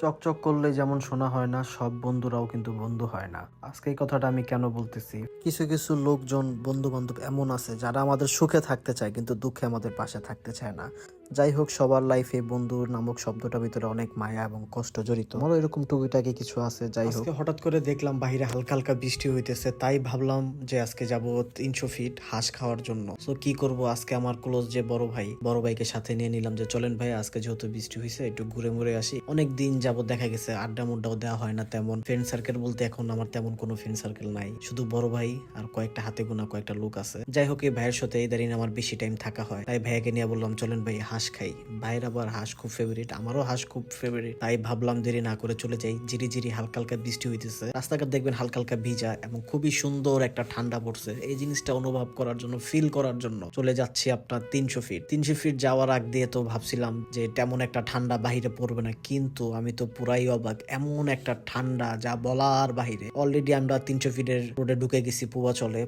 চকচক করলে যেমন শোনা হয় না, সব বন্ধুরাও কিন্তু বন্ধু হয় না। আজকে এই কথাটা আমি কেন বলতেছি, কিছু কিছু লোকজন, বন্ধু বান্ধব এমন আছে যারা আমাদের সুখে থাকতে চায় কিন্তু দুঃখে আমাদের পাশে থাকতে চায় না। যাই হোক, সবার লাইফে বন্ধু নামক শব্দটার ভিতরে অনেক মায়া এবং কষ্ট জড়িত। আমারও এরকম টুকিটাকি কিছু আছে। যাই হোক, আজকে হঠাৎ করে দেখলাম বাইরে হালকা হালকা বৃষ্টি হইতেছে, তাই ভাবলাম যে আজকে যাব 300 ফিট হাঁস খাওয়ার জন্য। তো কি করব, আজকে আমার ক্লোজ যে বড় ভাইকে সাথে নিয়ে নিলাম যে চলেন ভাই, আজকে যেহেতু বৃষ্টি হয়েছে একটু ঘুরে মুড়ে আসি। অনেক দিন যাবত দেখা গেছে আড্ডা মুড্ডাও দেওয়া হয় না তেমন। ফ্রেন্ড সার্কেল বলতে এখন আমার তেমন কোনো ফ্রেন্ড সার্কেল নাই, শুধু বড় ভাই আর কয়েকটা হাতে গোনা কয়েকটা লোক আছে। যাই হোক, এই ভাইয়ের সাথে ইদারিং আমার বেশি টাইম থাকা হয়, তাই ভাইয়াকে নিয়ে বললাম চলেন ভাই হাঁস খাই। ভাইয়ের আবার হাঁস খুব ফেভারিট, আমারও হাঁস খুব ফেভারিট, তাই ভাবলাম দেরি না করে চলে যাই। জিরি জিরি হালকা হালকা বৃষ্টি হইতেছে, রাস্তাঘাট দেখবেন হালকা হালকা ভিজা এবং খুবই সুন্দর একটা ঠান্ডা পড়ছে। এই জিনিসটা অনুভব করার জন্য, ফিল করার জন্য চলে যাচ্ছি আপনার 300 ফিট। 300 ফিট যাওয়ার আগ দিয়ে তো ভাবছিলাম যে তেমন একটা ঠান্ডা বাহিরে পড়বে না, কিন্তু আমি তো পুরাই অবাক। এমন একটা ঠান্ডা যা বলার বাহিরে। অলরেডি আমরা 300 ফিটের রোডে ঢুকে গেছি,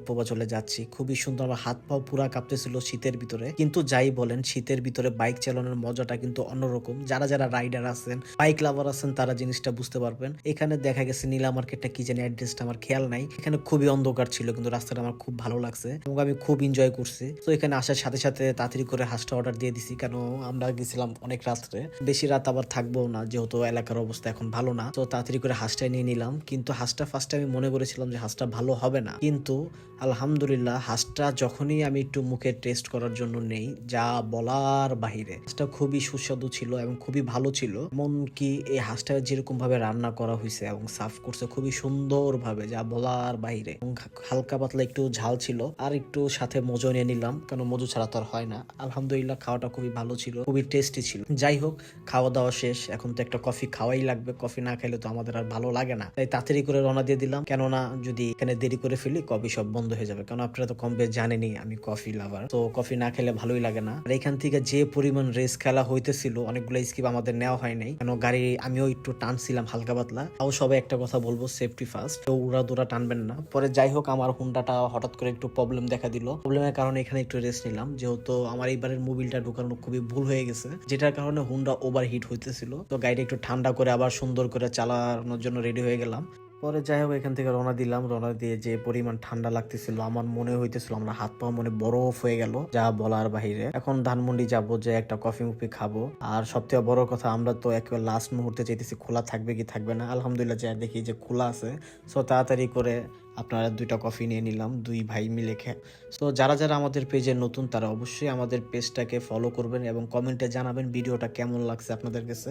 পূবাচলে যাচ্ছি। খুবই সুন্দর, আমার হাত পাও পুরা কাঁপতেছিল শীতের ভিতরে। কিন্তু যাই বলেন, শীতের ভিতরে বাইক চালানোর মজাটা কিন্তু অন্যরকম। যারা যারা রাইডার আছেন, বাইক লাভার আছেন, তারা জিনিসটা বুঝতে পারবেন। এখানে দেখা গেছে নীলা মার্কেটটা কি জানি অ্যাড্রেসটা আমার খেয়াল নাই। এখানে খুবই অন্ধকার ছিল, কিন্তু রাস্তাটা আমার খুব ভালো লাগছে এবং আমি খুব এনজয় করছি। তো এখানে আসার সাথে সাথে তাড়াতাড়ি করে হাঁসটা অর্ডার দিয়ে দিছি, কেন আমরা গেছিলাম অনেক রাত্রে, বেশি রাত আবার থাকবো না, যেহেতু এলাকার অবস্থা এখন ভালো না। তো তাড়াতাড়ি করে হাঁসটা নিয়ে নিলাম। কিন্তু হাঁসটা ফার্স্টে আমি মনে করেছিলাম যে হাঁসটা ভালো হবে না, কিন্তু আলহামদুলিল্লাহ হাঁসটা যখনই আমি একটু মুখে টেস্ট করার জন্য নেই, যা বলার বাহিরে। হাঁসটা খুবই সুস্বাদু ছিল এবং খুবই ভালো ছিল। এমনকি এই হাঁসটা যেরকম ভাবে রান্না করা হয়েছে এবং সার্ভ করছে খুবই সুন্দর ভাবে, যা বলার বাহিরে। এবং হালকা পাতলা একটু ঝাল ছিল, আর একটু সাথে মজু নিয়ে নিলাম, কারণ মজু ছাড়া তো আর হয় না। আলহামদুলিল্লাহ খাওয়াটা খুবই ভালো ছিল, খুবই টেস্টি ছিল। যাই হোক, খাওয়া দাওয়া শেষ, এখন তো একটা কফি খাওয়াই লাগবে। কফি না খেলে তো আমাদের আর ভালো লাগে না, তাই তাড়াতাড়ি করে রওনা দিয়ে দিলাম। কেননা যদি এখানে দেরি করে ফেলি কফি সব বন্ধ হয়ে যাবে, কারণ আপনারা তো কম বেশ জানেনই আমি কফি লাভার। তো কফি না খেলে ভালোই লাগে না। আর এখান থেকে যে পরিমাণ রেস খেলা হইতেছিল, অনেকগুলো স্কিপ আমাদের নেওয়া হয় নাই, কেন গাড়ি আমিও একটু টানছিলাম হালকা পাতলা। তাও সবাই একটা কথা বলবো, সেফটি ফার্স্ট, তো উড়া দুরা টানবেন না। পরে যাই হোক, আমার হুন্ডাটা হঠাৎ করে একটু প্রবলেম দেখা দিল। প্রবলেমের কারণে এখানে একটু রেস্ট নিলাম, যেহেতু আমার এইবারের মোবিলটা ঢুকানো খুবই ভুল হয়ে গেছে, যেটার কারণে হুন্ডা ওভার হিট হইতেছিল। তো গাড়িটা একটু ঠান্ডা করে আবার সুন্দর করে চালানোর জন্য রেডি হয়ে গেলাম। পরে যাই হোক, এখান থেকে রওনা দিলাম। রওনা দিয়ে যে পরিমাণ ঠান্ডা লাগতেছিল, আমার মনে হইতেছিল আমার হাত পা মনে বরফ হয়ে গেল, যা বলার বাহিরে। এখন ধানমন্ডি যাব, যে একটা কফি মুফি খাবো। আর সবথেকে বড় কথা, আমরা তো একেবারে লাস্ট মুহূর্তে চাইতেছি খোলা থাকবে কি থাকবে না। আলহামদুলিল্লাহ যা দেখি যে খোলা আছে, সো তাড়াতাড়ি করে আপনারা 2টা কফি নিয়ে নিলাম, 2 ভাই মিলে খেয়ে। সো যারা যারা আমাদের পেজে নতুন, তারা অবশ্যই আমাদের পেজটাকে ফলো করবেন এবং কমেন্টে জানাবেন ভিডিওটা কেমন লাগছে আপনাদের কাছে।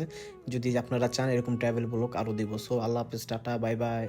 যদি আপনারা চান এরকম ট্রাভেল ব্লগ আরো দিব। সো আল্লাহ হাফেজ, টাটা, বাই বাই।